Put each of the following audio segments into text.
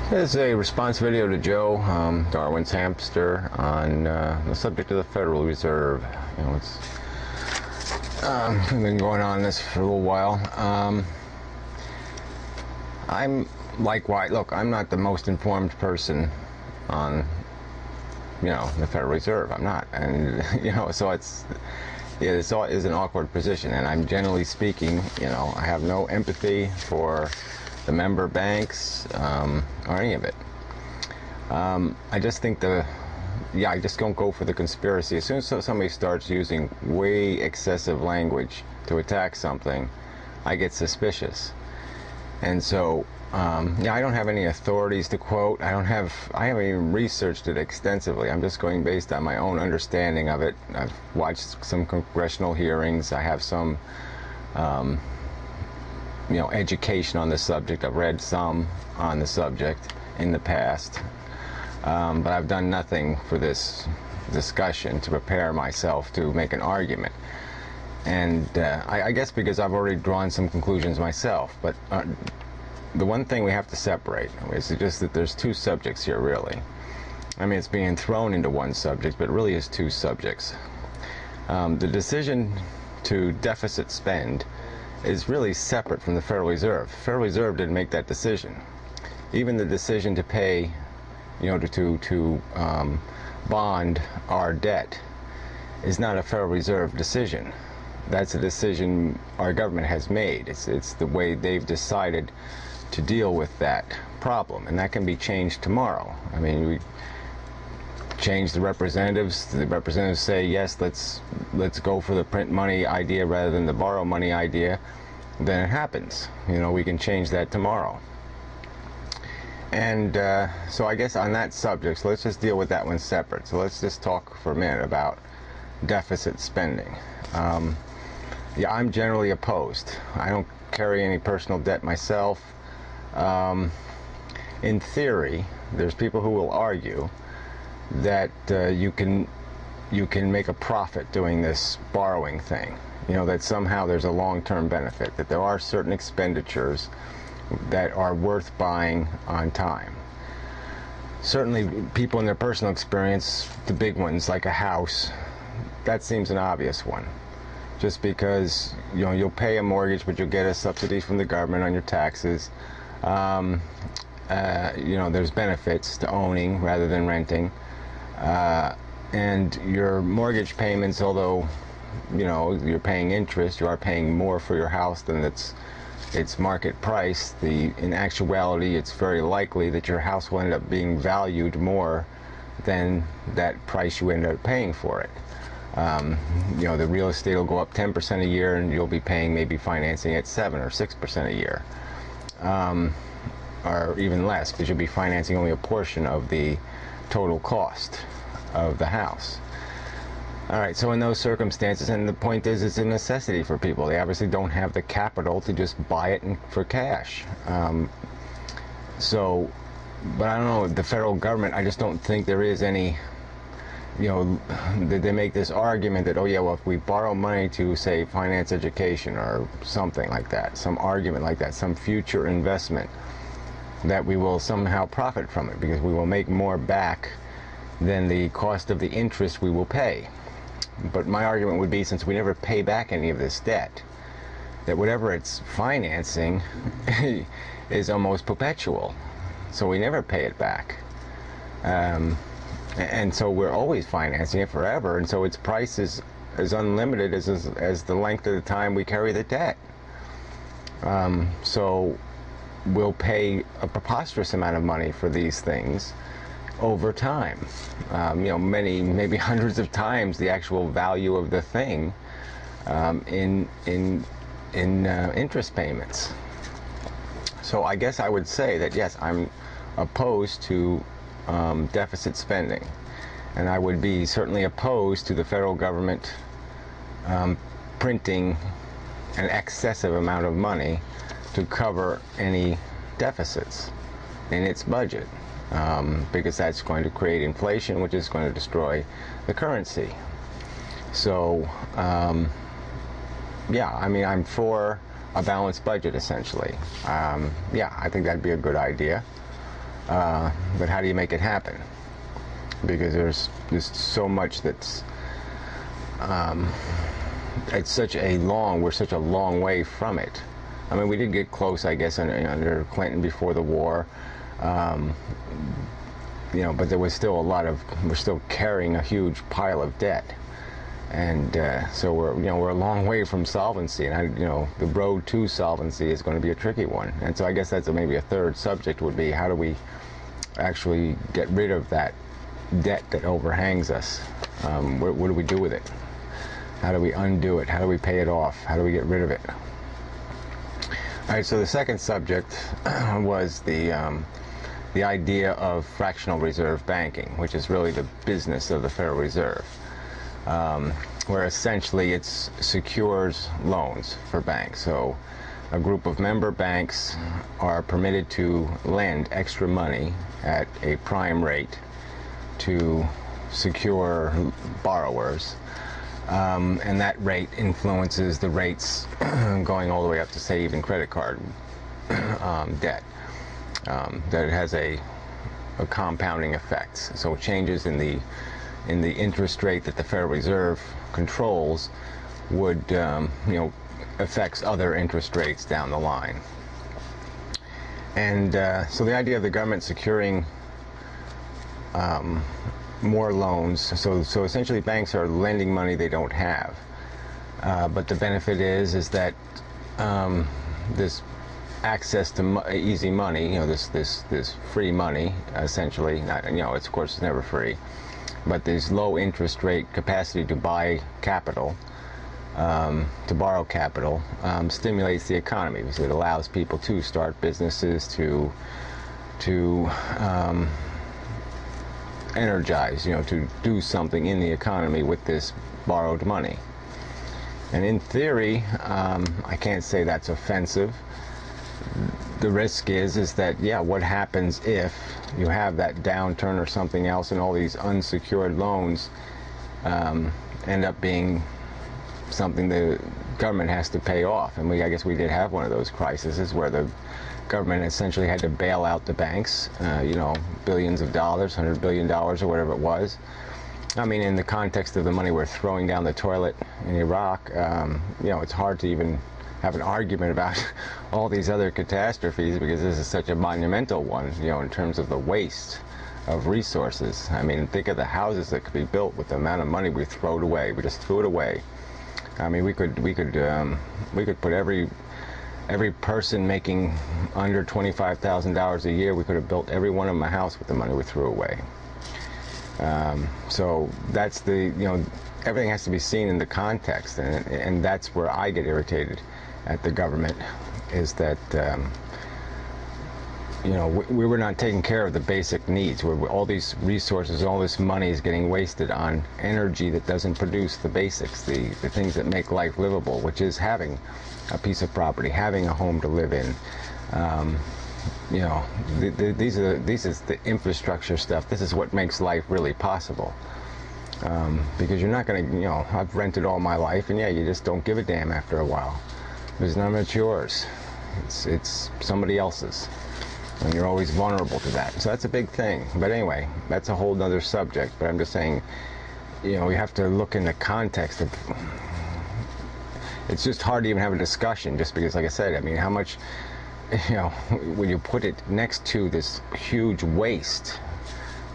This is a response video to Joe, Darwin's hamster, on the subject of the Federal Reserve. You know, we've been going on this for a little while. I'm likewise, look, I'm not the most informed person on, the Federal Reserve. I'm not, and so it's an awkward position. And I'm generally speaking, I have no empathy for the member banks or any of it. I just think I just don't go for the conspiracy. As soon as somebody starts using way excessive language to attack something, I get suspicious. And so, I don't have any authorities to quote. I haven't even researched it extensively. I'm just going based on my own understanding of it. I've watched some congressional hearings. I have some education on the subject. I've read some on the subject in the past, but I've done nothing for this discussion to prepare myself to make an argument. And I guess because I've already drawn some conclusions myself. But the one thing we have to separate is just that there's two subjects here, really. I mean, it's being thrown into one subject, but it really is two subjects. The decision to deficit spend is really separate from the Federal Reserve. The Federal Reserve didn't make that decision. Even the decision to pay, to bond our debt is not a Federal Reserve decision. That's a decision our government has made. It's the way they've decided to deal with that problem, and that can be changed tomorrow. I mean, we change the representatives. The representatives say, yes, let's go for the print money idea rather than the borrow money idea. Then it happens. We can change that tomorrow. And so I guess on that subject, so let's just deal with that one separate. So let's just talk for a minute about deficit spending. I'm generally opposed. I don't carry any personal debt myself. In theory, there's people who will argue that you can make a profit doing this borrowing thing. That somehow there's a long-term benefit, that there are certain expenditures that are worth buying on time. Certainly, people in their personal experience, the big ones like a house, that seems an obvious one. Just because you'll pay a mortgage, but you'll get a subsidy from the government on your taxes. There's benefits to owning rather than renting. And your mortgage payments, although you're paying interest, you are paying more for your house than its market price. In actuality, it's very likely that your house will end up being valued more than that price you end up paying for it. The real estate will go up 10% a year, and you'll be paying maybe financing at 7 or 6% a year, or even less, because you'll be financing only a portion of the total cost of the house. All right, so in those circumstances, and the point is, it's a necessity for people. They obviously don't have the capital to just buy it for cash. But I don't know, the federal government, I just don't think there is any, they make this argument that, if we borrow money to, say, finance education or something like that, some argument like that, some future investment, that we will somehow profit from it because we will make more back than the cost of the interest we will pay. But my argument would be, since we never pay back any of this debt, that whatever it's financing is almost perpetual. So we never pay it back. And so we're always financing it forever, and so its price is as unlimited as the length of the time we carry the debt. So we'll pay a preposterous amount of money for these things over time. Many, maybe hundreds of times the actual value of the thing in interest payments. So I guess I would say that, yes, I'm opposed to deficit spending, and I would be certainly opposed to the federal government printing an excessive amount of money to cover any deficits in its budget, because that's going to create inflation, which is going to destroy the currency. So I'm for a balanced budget, essentially. I think that'd be a good idea. But how do you make it happen? Because there's so much that's it's we're such a long way from it. I mean, we did get close, I guess, under Clinton before the war, but there was still we're still carrying a huge pile of debt, and so we're a long way from solvency, and the road to solvency is going to be a tricky one. And so I guess that's maybe a third subject would be, how do we actually get rid of that debt that overhangs us? What do we do with it? How do we undo it? How do we pay it off? How do we get rid of it? All right, so the second subject was the idea of fractional reserve banking, which is really the business of the Federal Reserve, where essentially it secures loans for banks. So a group of member banks are permitted to lend extra money at a prime rate to secure borrowers. And that rate influences the rates going all the way up to, say, even credit card debt. That it has a compounding effect. So changes in the interest rate that the Federal Reserve controls would affects other interest rates down the line. And so the idea of the government securing more loans, so essentially banks are lending money they don't have, but the benefit is that this access to easy money, this free money, essentially, it's of course it's never free, but this low interest rate capacity to buy capital, to borrow capital, stimulates the economy, because it allows people to start businesses, to energize, to do something in the economy with this borrowed money. And in theory, I can't say that's offensive. The risk is that, what happens if you have that downturn or something else, and all these unsecured loans end up being something the government has to pay off. And I guess we did have one of those crises where the government essentially had to bail out the banks, billions of dollars, $100 billion or whatever it was. I mean, in the context of the money we're throwing down the toilet in Iraq, it's hard to even have an argument about all these other catastrophes, because this is such a monumental one, in terms of the waste of resources. I mean, think of the houses that could be built with the amount of money we throw away. We just threw it away. I mean, we could put every person making under $25,000 a year, we could have built every one of them a house with the money we threw away. So that's everything has to be seen in the context, and that's where I get irritated at the government, is that we were not taking care of the basic needs, where all these resources, all this money is getting wasted on energy that doesn't produce the basics, the things that make life livable, which is having a piece of property, having a home to live in. This is the infrastructure stuff. This is what makes life really possible. Because you're not going to, I've rented all my life, and you just don't give a damn after a while. Because none of it's yours. It's somebody else's. And you're always vulnerable to that. So that's a big thing. But anyway, that's a whole nother subject. But I'm just saying, we have to look in the context of, it's just hard to even have a discussion, just because, like I said, I mean, how much, when you put it next to this huge waste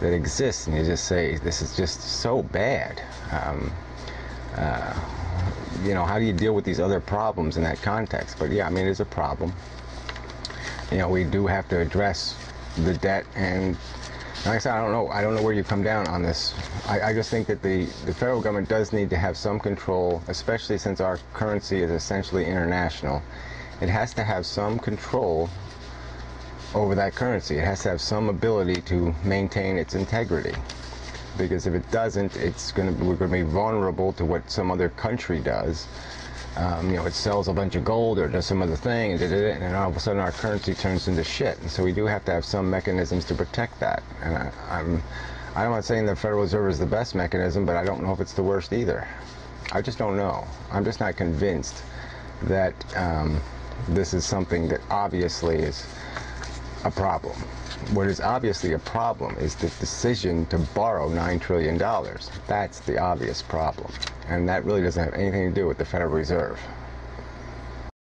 that exists, and you just say, this is just so bad. How do you deal with these other problems in that context? But I mean, it's a problem. We do have to address the debt, and like I said, I don't know where you come down on this. I just think that the federal government does need to have some control, especially since our currency is essentially international. It has to have some control over that currency. It has to have some ability to maintain its integrity. Because if it doesn't, we're going to be vulnerable to what some other country does. It sells a bunch of gold or does some other thing, and then all of a sudden our currency turns into shit. And so we do have to have some mechanisms to protect that. And I'm not saying the Federal Reserve is the best mechanism, but I don't know if it's the worst either. I just don't know. I'm just not convinced that this is something that obviously is a problem. What is obviously a problem is the decision to borrow $9 trillion. That's the obvious problem. And that really doesn't have anything to do with the Federal Reserve.